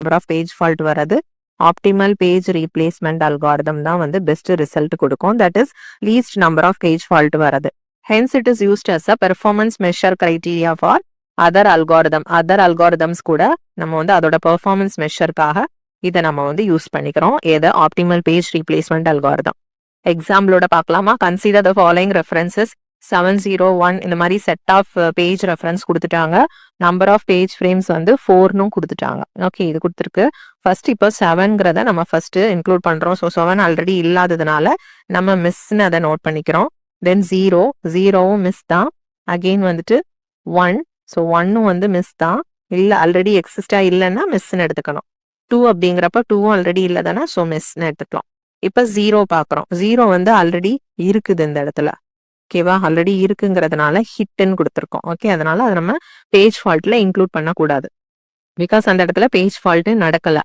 Number of page fault வரது optimal page replacement algorithm தான் வந்து பெஸ்ட் ரிசல்ட் கொடுக்கும். That is least number of page fault வரது. Hence it is used as a performance measure criteria for other algorithms கூட நம்ம வந்து அதோட performance மெஷருக்காக இதை நம்ம வந்து யூஸ் பண்ணிக்கிறோம். எது ஆப்டிமல் பேஜ் ரீப்ளேஸ்மெண்ட் அல்காரிதம். எக்ஸாம்பிளோட பார்க்கலாமா? கன்சிடர் த ஃபாலோயிங் ரெஃபரன்சஸ் 701 இந்த மாதிரி செட் ஆஃப் பேஜ் ரெஃபரன்ஸ் கொடுத்துட்டாங்க. நம்பர் ஆஃப் பேஜ் ஃப்ரேம்ஸ் வந்து 4னும் கொடுத்துட்டாங்க. ஓகே, இது கொடுத்துருக்கு. ஃபர்ஸ்ட் இப்போ 7ங்கிறத நம்ம ஃபர்ஸ்ட் இன்க்ளூட் பண்றோம். ஸோ 7 ஆல்ரெடி இல்லாததுனால நம்ம மிஸ்ன்னு அதை நோட் பண்ணிக்கிறோம். தென் 0வும் மிஸ் தான். அகெயின் வந்துட்டு 1, ஸோ 1ம் வந்து மிஸ் தான். இல்லை ஆல்ரெடி எக்ஸிஸ்டா இல்லைன்னா மிஸ்ன்னு எடுத்துக்கணும். 2 அப்படிங்கிறப்ப 2வும் ஆல்ரெடி இல்லைதானே, ஸோ மிஸ்ன்னு எடுத்துக்கலாம். இப்போ 0 பார்க்குறோம். 0 வந்து ஆல்ரெடி இருக்குது இந்த இடத்துல. ஓகேவா, ஆல்ரெடி இருக்குங்கிறதுனால ஹிட்ன்னு கொடுத்துருக்கோம். ஓகே, அதனால அதை நம்ம பேஜ் ஃபால்ட்ல இன்க்ளூட் பண்ணக்கூடாது. பிகாஸ் அந்த இடத்துல பேஜ் ஃபால்ட் நடக்கல.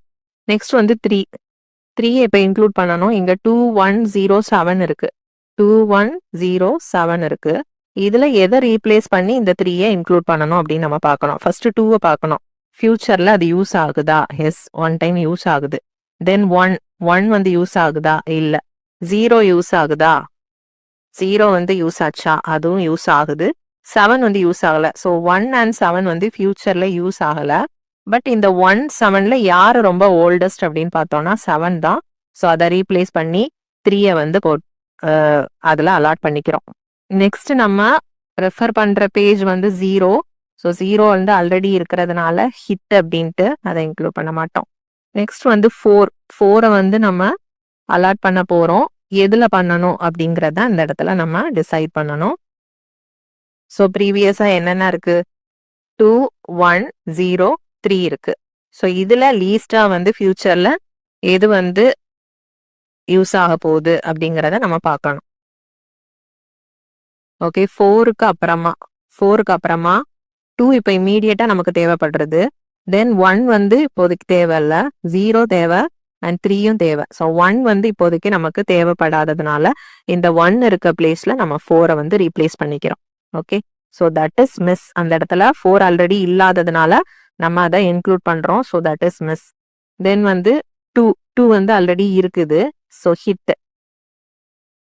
நெக்ஸ்ட் வந்து 3 இப்போ இன்க்ளூட் பண்ணணும். இங்க 2107 இருக்கு. 2107 இருக்கு. இதுல எதை ரீப்ளேஸ் பண்ணி இந்த 3 இன்க்ளூட் பண்ணணும் அப்படின்னு நம்ம பார்க்கணும். ஃபர்ஸ்ட் 2 பார்க்கணும். ஃபியூச்சர்ல அது யூஸ் ஆகுதா? எஸ், 1 டைம் யூஸ் ஆகுது. தென் 1 வந்து யூஸ் ஆகுதா? இல்ல. 0 யூஸ் ஆகுதா? 0 வந்து யூஸ் ஆச்சா? அதுவும் யூஸ் ஆகுது. 7 வந்து யூஸ் ஆகல. ஸோ 1 and 7 வந்து ஃபியூச்சர்ல யூஸ் ஆகல. பட் இந்த 1, 7ல யாரு ரொம்ப ஓல்டஸ்ட் அப்படின்னு பார்த்தோம்னா 7 தான். ஸோ அதை ரீப்ளேஸ் பண்ணி 3 வந்து அதில் அலாட் பண்ணிக்கிறோம். நெக்ஸ்ட் நம்ம ரெஃபர் பண்ற பேஜ் வந்து 0. ஸோ 0 வந்து ஆல்ரெடி இருக்கிறதுனால ஹிட் அப்படின்ட்டு அதை இன்க்ளூட் பண்ண மாட்டோம். நெக்ஸ்ட் வந்து 4 வந்து நம்ம அலாட் பண்ண போறோம். எதுல பண்ணணும் அப்படிங்கறத இந்த இடத்துல நம்ம டிசைட் பண்ணணும். ஸோ ப்ரீவியஸா என்னென்ன இருக்கு? 2, 1, 0, 3 இருக்கு. ஸோ இதுல லீஸ்டா வந்து ஃபியூச்சர்ல எது வந்து யூஸ் ஆக போகுது அப்படிங்கறத நம்ம பார்க்கணும். ஓகே, 4க்கு அப்புறமா 2 இப்போ இமீடியட்டா நமக்கு தேவைப்படுறது. தென் 1 வந்து இப்போதைக்கு தேவையில்ல. 0 தேவை அண்ட் 3யும் தேவை. ஸோ 1 வந்து இப்போதைக்கு நமக்கு தேவைப்படாததுனால இந்த 1 இருக்க பிளேஸ்ல நம்ம 4 வந்து ரீப்ளேஸ் பண்ணிக்கிறோம். Okay, so that is miss. அந்த இடத்துல 4 ஆல்ரெடி இல்லாததுனால நம்ம அதை இன்க்ளூட் பண்றோம். So that is miss. Then வந்து 2 வந்து ஆல்ரெடி இருக்குது. So hit.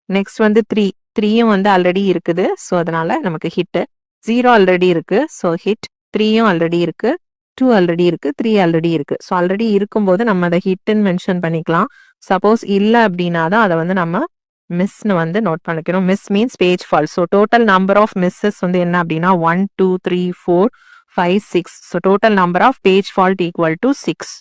நெக்ஸ்ட் வந்து 3யும் வந்து ஆல்ரெடி இருக்குது. ஸோ அதனால நமக்கு ஹிட். 0 ஆல்ரெடி இருக்கு. So hit. 3யும் ஆல்ரெடி இருக்கு. 2 ஆல்ரெடி இருக்கு. 3 ஆல்ரெடி இருக்கு. ஸோ ஆல்ரெடி இருக்கும்போது நம்ம அதை ஹிட்னு மென்ஷன் பண்ணிக்கலாம். சப்போஸ் இல்லை அப்படின்னா தான் அதை வந்து நம்ம மிஸ்ன்னு வந்து நோட் பண்ணிக்கணும். Miss means page fault. So total number of misses வந்து என்ன அப்படின்னா 1, 2, 3, 4, 5, 6. So total number of page fault equal to 6.